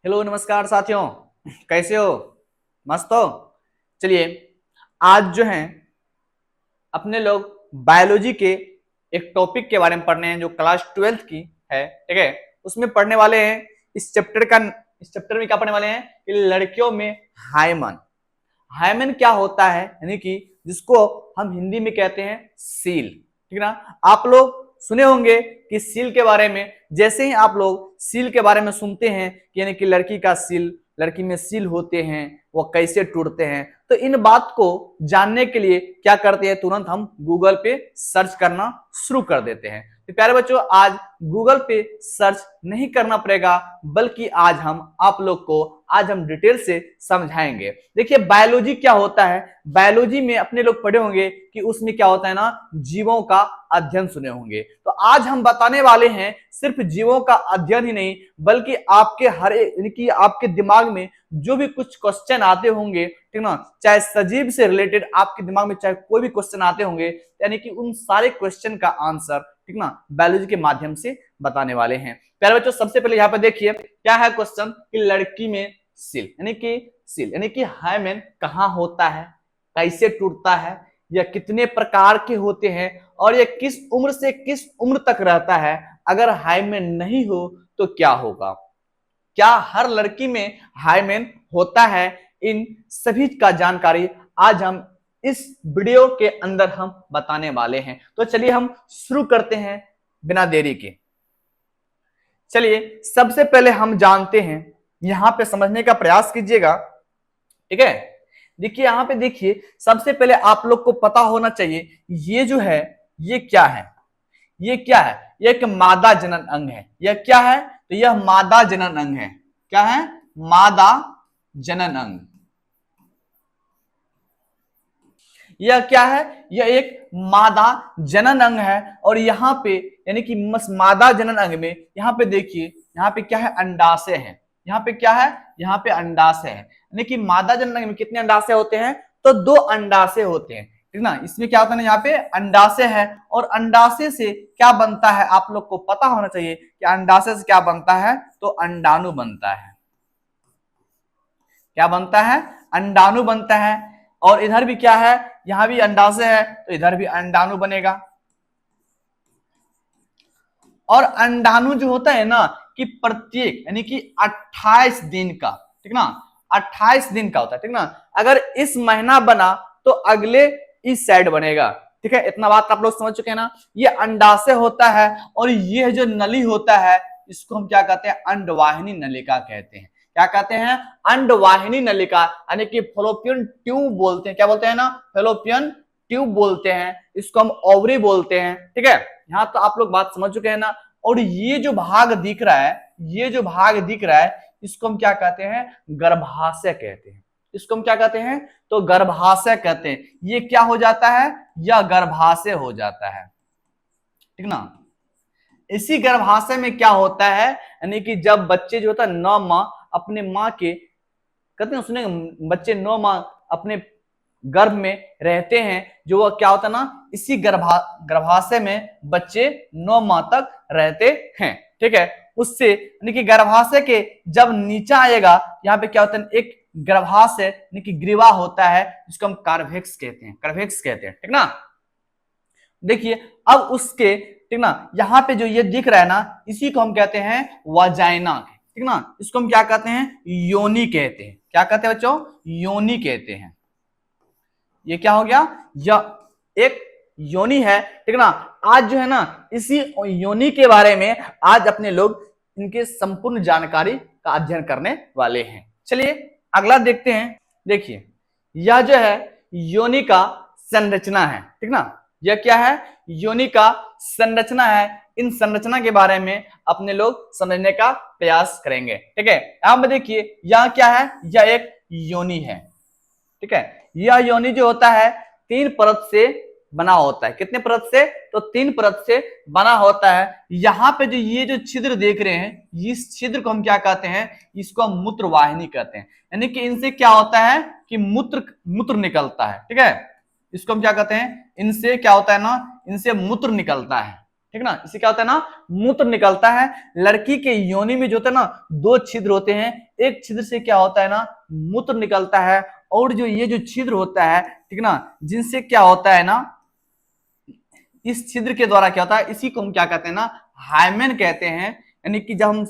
Hello नमस्कार साथियों, कैसे हो? मस्त हो? चलिए, आज जो है अपने लोग बायोलॉजी के एक टॉपिक के बारे में पढ़ने हैं जो क्लास 12th की है। ठीक है, उसमें पढ़ने वाले हैं इस चैप्टर में क्या पढ़ने वाले हैं कि लड़कियों में हाइमन। हाइमन क्या होता है, यानी कि जिसको हम हिंदी में कहते हैं सील। ठीक है ना? आप लोग सुने होंगे कि सील के बारे में। जैसे ही आप लोग सील के बारे में सुनते हैं कि यानी कि लड़की का सील, लड़की में सील होते हैं, वो कैसे टूटते हैं, तो इन बात को जानने के लिए क्या करते हैं, तुरंत हम गूगल पे सर्च करना शुरू कर देते हैं। तो प्यारे बच्चों, आज गूगल पे सर्च नहीं करना पड़ेगा, बल्कि आज हम डिटेल से समझाएंगे। देखिए, बायोलॉजी क्या होता है। बायोलॉजी में अपने लोग पढ़े होंगे कि उसमें क्या होता है ना, जीवों का अध्ययन सुने होंगे। तो आज हम बताने वाले हैं सिर्फ जीवों का अध्ययन ही नहीं, बल्कि आपके यानी कि आपके दिमाग में जो भी कुछ क्वेश्चन आते होंगे, ठीक ना, चाहे सजीव से रिलेटेड आपके दिमाग में चाहे कोई भी क्वेश्चन आते होंगे, यानी कि उन सारे क्वेश्चन का आंसर, ठीक ना, बायोलॉजी के माध्यम से बताने वाले हैं। प्यारे बच्चों, सबसे पहले यहाँ पे देखिए क्या है क्वेश्चन कि लड़की में सील यानी कि हाइमेन कहाँ होता है, कैसे टूटता है, या कितने प्रकार के होते हैं, और ये किस उम्र से किस उम्र तक रहता है। अगर हाइमेन नहीं हो तो क्या होगा, क्या हर लड़की में हाइमेन होता है, इन सभी का जानकारी आज हम इस वीडियो के अंदर हम बताने वाले हैं। तो चलिए हम शुरू करते हैं बिना देरी के। चलिए, सबसे पहले हम जानते हैं, यहां पे समझने का प्रयास कीजिएगा। ठीक है, देखिए यहां पे देखिए, सबसे पहले आप लोग को पता होना चाहिए ये जो है ये क्या है। ये एक मादा जनन अंग है। यह क्या है? तो यह मादा जनन अंग है। क्या है? मादा जनन अंग। यह क्या है? यह एक मादा जनन अंग है। और यहाँ पे यानी कि मादा जनन अंग में यहाँ पे देखिए, यहाँ पे क्या है? अंडाशय है। यहाँ पे क्या है? यहाँ पे अंडाशय है। यानी कि मादा जनन अंग में कितने अंडाशय होते हैं? तो 2 अंडाशय होते हैं। ठीक ना? इसमें क्या होता है ना, यहाँ पे अंडाशय है, और अंडाशय से क्या बनता है आप लोग को पता होना चाहिए कि अंडाशय से क्या बनता है, तो अंडाणु बनता है। क्या बनता है? अंडाणु बनता है। और इधर भी क्या है? यहां भी अंडाशय है, तो इधर भी अंडाणु बनेगा। और अंडाणु जो होता है ना, कि प्रत्येक यानी कि 28 दिन का, ठीक ना, 28 दिन का होता है। ठीक ना? अगर इस महीना बना तो अगले इस साइड बनेगा। ठीक है, इतना बात आप लोग समझ चुके हैं ना। ये अंडाशय होता है, और ये जो नली होता है इसको हम क्या कहते हैं? अंडवाहिनी नलिका कहते हैं। क्या कहते हैं? अंडवाहिनी नलिका, यानी कि फैलोपियन ट्यूब बोलते हैं। क्या बोलते हैं ना? फैलोपियन ट्यूब बोलते हैं। इसको हम ओवरी बोलते हैं। ठीक है, यहाँ तो आप लोग बात समझ चुके हैं ना। और ये जो भाग दिख रहा है, इसको हम क्या कहते हैं? गर्भाशय कहते हैं। इसको हम क्या कहते हैं? तो गर्भाशय कहते हैं। ये क्या हो जाता है? यह गर्भाशय हो जाता है। ठीक ना? इसी गर्भाशय में क्या होता है, यानी कि जब बच्चे जो होता है 9 माह अपने माँ के, कहते हैं सुने, बच्चे 9 माह अपने गर्भ में रहते हैं, जो वह क्या होता है ना, इसी गर्भाशय में बच्चे 9 माह तक रहते हैं। ठीक है, उससे यानी कि गर्भाशय के जब नीचा आएगा, यहाँ पे क्या होता है? एक गर्भाशय यानी कि ग्रीवा होता है, जिसको हम कार्वेक्स कहते हैं। ठीक ना? देखिए, अब उसके, ठीक ना, यहाँ पे जो ये दिख रहा है ना, इसी को हम कहते हैं वाजाइना। ठीक ना? इसको हम क्या कहते हैं? योनि कहते हैं। क्या कहते हैं बच्चों? योनि कहते हैं। ये क्या हो गया? यह एक योनि है। ठीक ना? आज जो है ना, इसी योनि के बारे में आज अपने लोग इनके संपूर्ण जानकारी का अध्ययन करने वाले हैं। चलिए अगला देखते हैं। देखिए, यह जो है योनि का संरचना है। ठीक ना? यह क्या है? योनि का संरचना है। इन संरचना के बारे में अपने लोग समझने का प्रयास करेंगे। ठीक है, यहां पर देखिए, यह क्या है? यह एक योनि है। ठीक है, यह योनि जो होता है 3 परत से बना होता है। कितने परत से? तो 3 परत से बना होता है। यहाँ पे जो ये जो छिद्र देख रहे हैं, इस छिद्र को हम क्या कहते हैं? इसको हम मूत्र वाहिनी कहते हैं। यानी कि इनसे क्या होता है कि मूत्र निकलता है। ठीक है, इसको हम क्या कहते हैं? इनसे क्या होता है ना, इनसे मूत्र निकलता है। ठीक ना, इससे क्या होता है ना, मूत्र निकलता है। लड़की के योनि में जो होता है ना, दो छिद्र होते हैं, एक छिद्र से क्या होता है ना, मूत्र निकलता है, और जो ये जो छिद्र होता है, ठीक ना, जिनसे क्या होता है ना, इस छिद्र के द्वारा क्या होता है, इसी को हम क्या कहते हैं ना, हाइमेन कहते हैं। यानी कि जब हम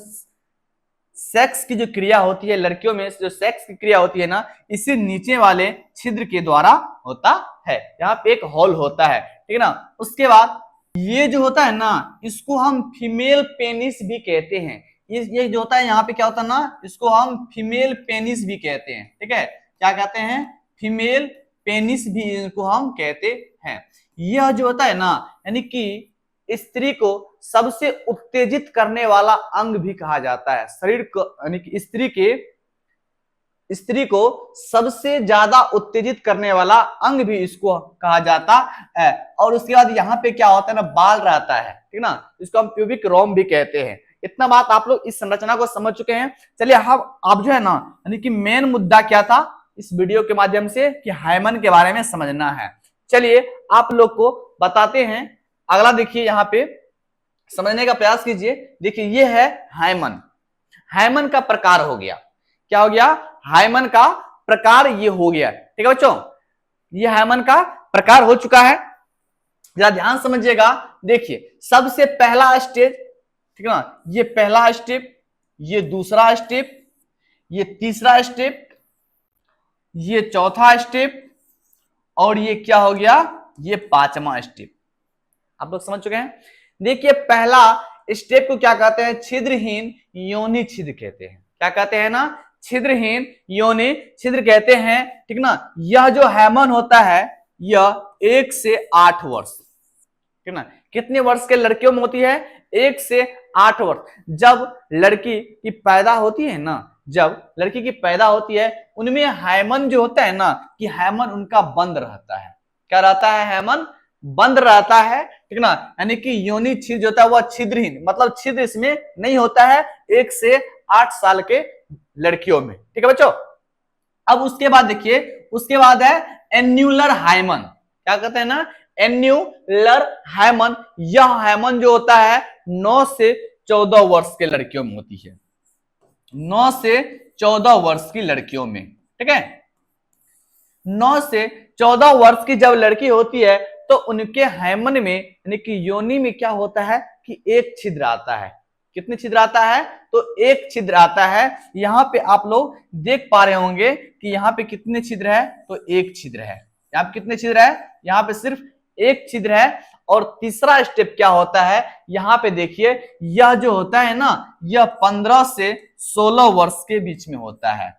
सेक्स की जो क्रिया होती है, लड़कियों में जो सेक्स की क्रिया होती है ना, इसी नीचे वाले छिद्र के द्वारा होता है। यहाँ पे एक होल होता है, ठीक है ना। उसके बाद ये जो होता है ना, इसको हम फीमेल पेनिस भी कहते हैं। ये जो होता है यहाँ पे क्या होता है ना, इसको हम फीमेल पेनिस भी कहते हैं, ठीक है। क्या कहते हैं, फीमेल पेनिस भी इनको हम कहते हैं। यह जो होता है ना, यानी कि स्त्री को सबसे उत्तेजित करने वाला अंग भी कहा जाता है। शरीर को, यानी कि स्त्री को सबसे ज्यादा उत्तेजित करने वाला अंग भी इसको कहा जाता है। और उसके बाद यहाँ पे क्या होता है ना, बाल रहता है, ठीक ना, इसको हम प्यूबिक रोम भी कहते हैं। इतना बात आप लोग इस संरचना को समझ चुके हैं। चलिए हम आप जो है ना, यानी कि मेन मुद्दा क्या था इस वीडियो के माध्यम से, कि हाइमन के बारे में समझना है। चलिए आप लोग को बताते हैं। अगला देखिए, यहाँ पे समझने का प्रयास कीजिए। देखिए ये है हाइमन। हाइमन का प्रकार हो गया, क्या हो गया, हाइमन का प्रकार ये हो गया, ठीक है बच्चों। ये हाइमन का प्रकार हो चुका है। जरा ध्यान समझिएगा। देखिए सबसे पहला स्टेज, ठीक है ना, ये पहला स्टेप, ये दूसरा स्टेप, ये तीसरा स्टेप, ये चौथा स्टेप, और ये क्या हो गया, ये पांचवा स्टेप। आप लोग समझ चुके हैं। देखिए पहला स्टेप को क्या कहते हैं, छिद्रहीन योनि छिद्र कहते हैं। क्या कहते हैं ना, छिद्रहीन योनि छिद्र कहते हैं, ठीक ना। यह जो हाइमन होता है, यह 1 से 8 वर्ष, ठीक ना, कितने वर्ष के लड़कियों में होती है, 1 से 8 वर्ष। जब लड़की की पैदा होती है ना, जब लड़की की पैदा होती है, उनमें हाइमन जो होता है ना, कि हाइमन उनका बंद रहता है। क्या रहता है, हाइमन बंद रहता है, ठीक ना। यानी कि योनि छिद्र जो होता है वह छिद्रहीन, मतलब छिद्र इसमें नहीं होता है 1 से 8 साल के लड़कियों में, ठीक है बच्चों। अब उसके बाद देखिए, उसके बाद है एन्युलर हाइमन। क्या कहते हैं ना, एन्युलर हाइमन। यह हाइमन जो होता है 9 से 14 वर्ष के लड़कियों में होती है, 9 से 14 वर्ष की लड़कियों में, ठीक है। 9 से 14 वर्ष की जब लड़की होती है, तो उनके हाइमन में, यानी कि योनि में क्या होता है, कि एक छिद्र आता है। कितने छिद्र आता है, तो एक छिद्र आता है। यहाँ पे आप लोग देख पा रहे होंगे कि यहाँ पे कितने छिद्र है, तो एक छिद्र है। यहाँ पे कितने छिद्र है, यहाँ पे सिर्फ एक छिद्र है। और तीसरा स्टेप क्या होता है, यहाँ पे देखिए, यह जो होता है ना, यह 15 से 16 वर्ष के बीच में होता है।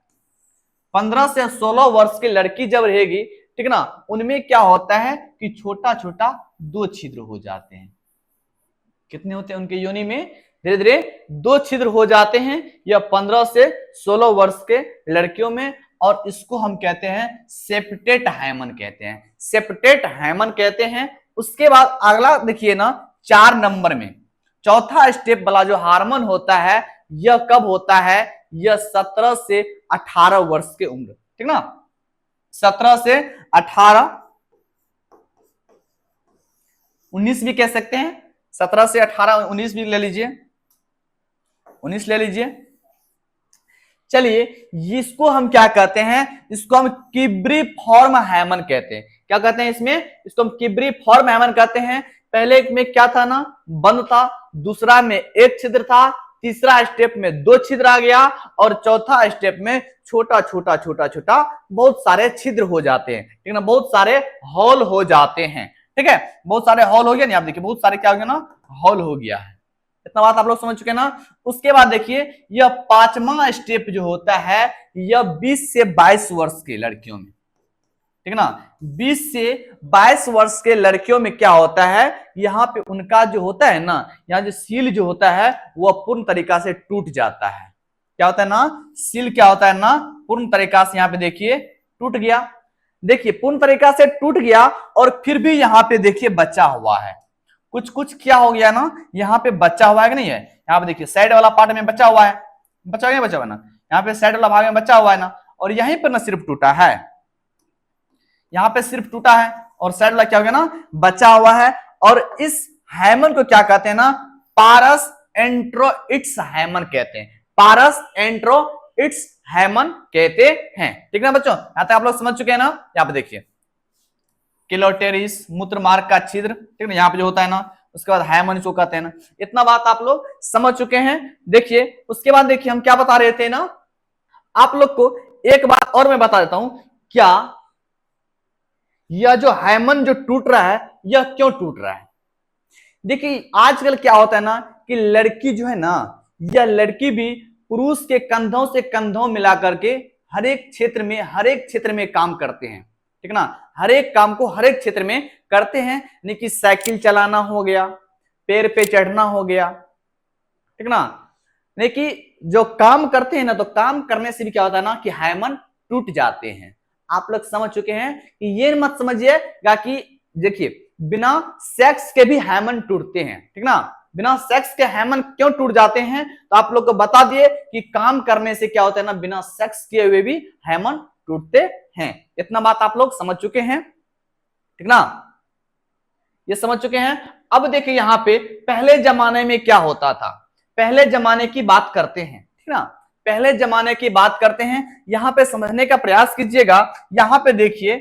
15 से 16 वर्ष की लड़की जब रहेगी, ठीक ना, उनमें क्या होता है कि छोटा छोटा 2 छिद्र हो जाते हैं। कितने होते हैं उनके योनि में, धीरे धीरे 2 छिद्र हो जाते हैं। यह 15 से 16 वर्ष के लड़कियों में, और इसको हम कहते हैं सेप्टेट हाइमन कहते हैं, सेप्टेट हाइमन कहते हैं। उसके बाद अगला देखिए ना, 4 नंबर में चौथा स्टेप वाला जो हार्मोन होता है, यह कब होता है, यह 17 से 18 वर्ष के उम्र, ठीक ना, 17 से 18, 19 भी कह सकते हैं, 17 से 18, 19 भी ले लीजिए, 19 ले लीजिए। चलिए इसको हम क्या कहते हैं, इसको हम किब्रीफॉर्म हाइमन कहते हैं। क्या कहते हैं इसमें, इसको हम किब्रीफॉर्म हाइमन कहते हैं। पहले में क्या था ना, बंद था, दूसरा में एक छिद्र था, तीसरा स्टेप में 2 छिद्र आ गया, और चौथा स्टेप में छोटा छोटा छोटा छोटा बहुत सारे छिद्र हो जाते हैं, ठीक है ना, बहुत सारे हॉल हो जाते हैं, ठीक है। बहुत सारे हॉल हो गया नहीं, आप देखिए बहुत सारे क्या हो गया ना, हॉल हो गया है। इतना बात आप लोग समझ चुके ना। उसके बाद देखिए, यह 5वां स्टेप जो होता है, यह 20 से 22 वर्ष के लड़कियों में, ठीक है ना, 20 से 22 वर्ष के लड़कियों में क्या होता है, यहाँ पे उनका जो होता है ना, यहाँ जो सील जो होता है वह पूर्ण तरीका से टूट जाता है। क्या होता है ना, सील क्या होता है ना, पूर्ण तरीका से यहाँ पे देखिए टूट गया। देखिए पूर्ण तरीका से टूट गया, और फिर भी यहाँ पे देखिए बचा हुआ है, कुछ कुछ क्या हो गया ना, यहाँ पे बचा हुआ है कि नहीं है। यहाँ पे देखिए साइड वाला पार्ट में बचा हुआ है, बचा हुआ है ना, यहाँ पे साइड वाला भाग में बचा हुआ है ना, और यहीं पर ना सिर्फ टूटा है, यहाँ पे सिर्फ टूटा है, और साइड वाला क्या हो गया ना, बचा हुआ है। और इस हैमन को क्या कहते हैं ना, पारस एंट्रोइट्स हैमन कहते हैं, पारस एंट्रोइट्स हैमन कहते हैं। ठीक है ना बच्चों, यहां तक आप लोग समझ चुके हैं ना। यहाँ पे देखिए किलोटेरिस मूत्र मार्ग का छिद्र, ठीक है ना, यहाँ पे जो होता है ना, उसके बाद हैमन इसको कहते हैं ना। इतना बात आप लोग समझ चुके हैं। देखिए उसके बाद देखिए हम क्या बता रहे थे ना, आप लोग को एक बात और मैं बता देता हूं, क्या यह जो हैमन जो टूट रहा है यह क्यों टूट रहा है। देखिए आजकल क्या होता है ना कि लड़की जो है ना, यह लड़की भी पुरुष के कंधों से कंधों मिला करके हर एक क्षेत्र में काम करते हैं। ठीक ना, हर एक काम को हर एक क्षेत्र में करते हैं। यानी कि साइकिल चलाना हो गया, पेड़ पे चढ़ना हो गया, ठीक ना, यानी कि जो काम करते हैं ना, तो काम करने से भी क्या होता है ना कि हैमन टूट जाते हैं। आप लोग समझ चुके हैं कि ये मत समझिएगा कि देखिए बिना सेक्स के भी हैमन टूटते हैं। ठीक ना, बिना सेक्स के हैमन क्यों टूट जाते हैं, तो आप लोग को बता दिए कि काम करने से क्या होता है ना, बिना सेक्स किए हुए भी हैमन टूटते हैं। इतना बात आप लोग समझ चुके हैं, ठीक ना, ये समझ चुके हैं। अब देखिए यहां पे पहले जमाने में क्या होता था, पहले जमाने की बात करते हैं, ठीक ना, पहले जमाने की बात करते हैं। यहां पे समझने का प्रयास कीजिएगा। यहां पे देखिए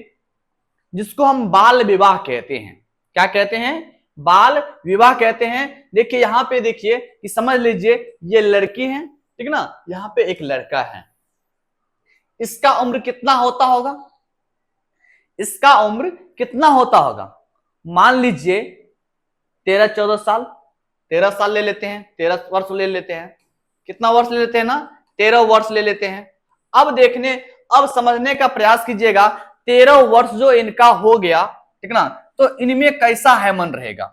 जिसको हम बाल विवाह कहते हैं, क्या कहते हैं, बाल विवाह कहते हैं। देखिए यहां पे देखिए कि समझ लीजिए ये लड़की है, ठीक ना, यहां पे एक लड़का है। इसका उम्र कितना होता होगा, इसका उम्र कितना होता होगा, मान लीजिए 13-14 साल, 13 साल ले लेते हैं, 13 वर्ष ले लेते हैं, कितना वर्ष ले लेते हैं ना, 13 वर्ष ले लेते हैं। अब समझने का प्रयास कीजिएगा, 13 वर्ष जो इनका हो गया, ठीक ना, तो इनमें कैसा हैमन रहेगा।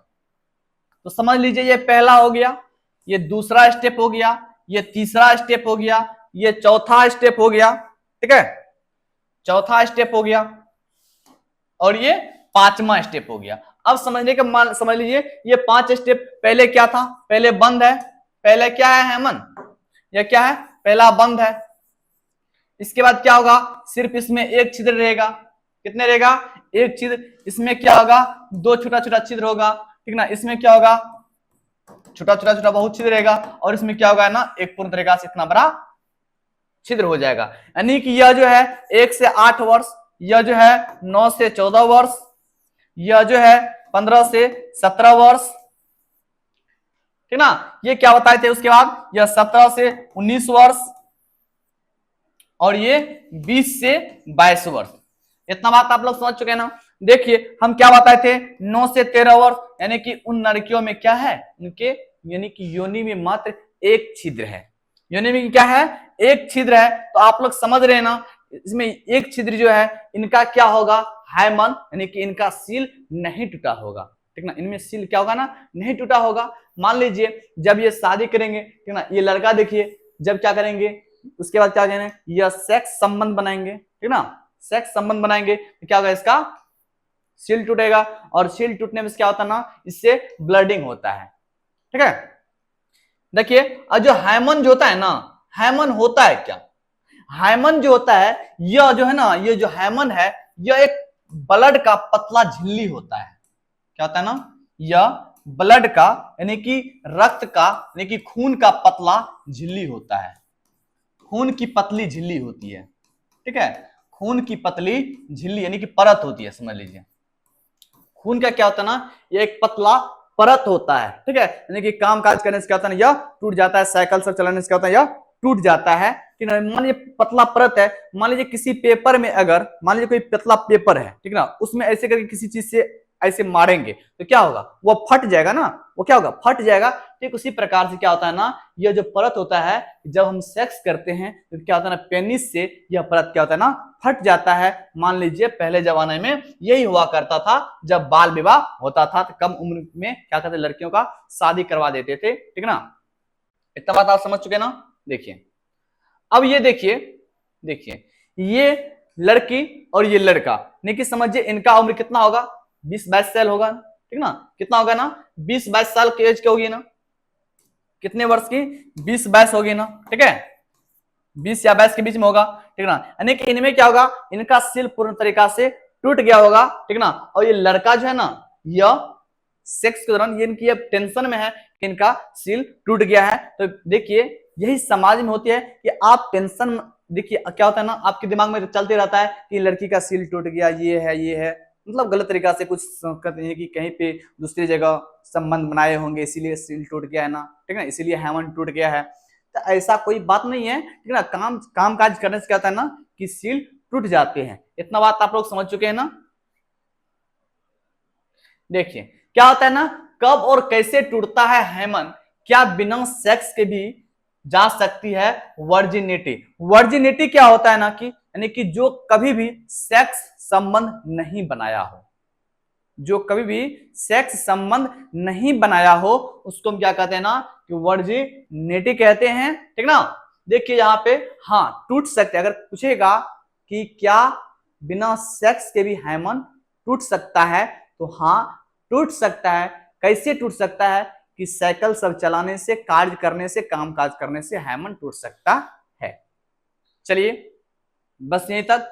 तो समझ लीजिए ये पहला हो गया, ये दूसरा स्टेप हो गया, ये तीसरा स्टेप हो गया, ये चौथा स्टेप हो गया, ठीक है, चौथा स्टेप हो गया, और ये पांचवा स्टेप हो गया। अब समझ लीजिए ये 5 स्टेप पहले क्या था, पहले बंद है, पहले क्या है हैमन, यह क्या है, पहला बंद है। इसके बाद क्या होगा, सिर्फ इसमें एक छिद्र रहेगा, कितने रहेगा, एक छिद्र। इसमें क्या होगा, 2 छोटा छोटा छिद्र होगा, ठीक ना, इसमें क्या होगा, छोटा छोटा छोटा बहुत छिद्र रहेगा, और इसमें क्या होगा ना, एक पूर्ण तरीका से इतना बड़ा छिद्र हो जाएगा। यानी कि यह जो है 1 से 8 वर्ष, यह जो है 9 से 14 वर्ष, यह जो है 15 से 17 वर्ष, ठीक ना, ये क्या बताए थे उसके बाद, यह 17 से 19 वर्ष, और ये 20 से 22 वर्ष। इतना बात आप लोग समझ चुके हैं ना। देखिए हम क्या बताए थे, 9 से 13 वर्ष, यानी कि उन लड़कियों में क्या है, उनके यानी कि योनि में मात्र एक छिद्र है, योनि में क्या है, एक छिद्र है। तो आप लोग समझ रहे हैं ना, इसमें एक छिद्र जो है इनका क्या होगा, हैमन, यानी कि इनका सील नहीं टूटा होगा, ठीक ना, इनमें सील क्या होगा ना, नहीं टूटा होगा। मान लीजिए जब ये शादी करेंगे, ठीक ना, ये लड़का देखिए जब क्या करेंगे, उसके बाद क्या करेंगे, यह सेक्स संबंध बनाएंगे, ठीक ना, सेक्स संबंध बनाएंगे, तो क्या होगा, इसका सील टूटेगा, और सील टूटने में क्या होता है ना, इससे ब्लडिंग होता है, ठीक है। देखिए और जो हैमन जो होता है ना, हैमन होता है क्या, हैमन जो होता है, यह जो है ना, ये जो हैमन है यह एक ब्लड का पतला झिल्ली होता है। क्या होता है ना, यह ब्लड का यानी कि रक्त का यानी कि खून का पतला झिल्ली होता है, खून की पतली झिल्ली होती है, ठीक है, खून की पतली झिल्ली यानी कि परत होती है, समझ लीजिए। खून का क्या होता है ना, ये एक पतला परत होता है, ठीक है, यानी कि काम काज करने से क्या होता है, यह टूट जाता है, साइकिल सब चलाने से क्या होता है, यह टूट जाता है। ठीक है, मान लीजिए पतला परत है, मान लीजिए किसी पेपर में, अगर मान लीजिए कोई पतला पेपर है, ठीक ना, उसमें ऐसे करके किसी चीज से ऐसे मारेंगे तो क्या होगा, वो फट जाएगा ना, वो क्या होगा, फट जाएगा। ठीक उसी प्रकार से क्या होता है ना, यह जो परत होता है, जब हम सेक्स करते हैं तो क्या होता है ना, पेनिस से यह परत क्या होता है ना, फट जाता है। मान लीजिए पहले जमाने में यही हुआ करता था, जब बाल विवाह होता था तो कम उम्र में क्या करते, लड़कियों का शादी करवा देते थे, ठीक ना। इतना बात आप समझ चुके ना। देखिए अब ये देखिए ये लड़की और ये लड़का, नहीं कि समझिए इनका उम्र कितना होगा, 20-22 साल होगा, ठीक ना, कितना होगा ना, 20-22 साल की एज क्या होगी ना, कितने वर्ष की, 20-22 होगी ना, ठीक है, 20 या 22 के बीच में होगा, ठीक ना। यानी कि इनमें क्या होगा, इनका सील पूर्ण तरीका से टूट गया होगा, ठीक ना। और ये लड़का जो है ना, यह सेक्स के दौरान ये इनकी अब टेंशन में है कि इनका सील टूट गया है। तो देखिए यही समाज में होती है कि आप टेंशन, देखिए क्या होता है ना, आपके दिमाग में चलते रहता है कि लड़की का सील टूट गया, ये है, मतलब गलत तरीका से कुछ कहते हैं कि कहीं पे दूसरी जगह संबंध बनाए होंगे इसीलिए सील टूट गया है ना, ठीक है ना, इसीलिए हेमन टूट गया है। तो ऐसा कोई बात नहीं है, ठीक है ना। काम काज करने से क्या होता है ना कि सील टूट जाते हैं। इतना बात आप लोग समझ चुके हैं ना। देखिए क्या होता है ना, कब और कैसे टूटता है हेमन, क्या बिना सेक्स के भी जा सकती है वर्जिनिटी। वर्जिनिटी क्या होता है ना कि यानी कि जो कभी भी सेक्स संबंध नहीं बनाया हो, जो कभी भी सेक्स संबंध नहीं बनाया हो उसको हम क्या कहते हैं ना कि वर्जिनिटी कहते हैं, ठीक ना। देखिए यहाँ पे हाँ टूट सकते, अगर पूछेगा कि क्या बिना सेक्स के भी हाइमन टूट सकता है, तो हाँ टूट सकता है। कैसे टूट सकता है कि साइकिल सब चलाने से, कार्य करने से, काम काज करने से हाइमन टूट सकता है। चलिए बस यहीं तक।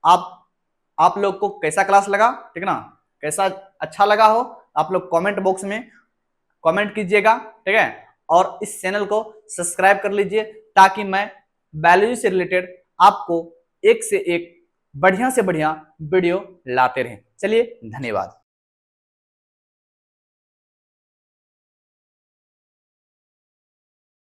आप लोग को कैसा क्लास लगा, ठीक ना, कैसा अच्छा लगा हो आप लोग कमेंट बॉक्स में कमेंट कीजिएगा, ठीक है। और इस चैनल को सब्सक्राइब कर लीजिए ताकि मैं बायोलॉजी से रिलेटेड आपको एक से एक बढ़िया से बढ़िया वीडियो लाते रहें। चलिए धन्यवाद।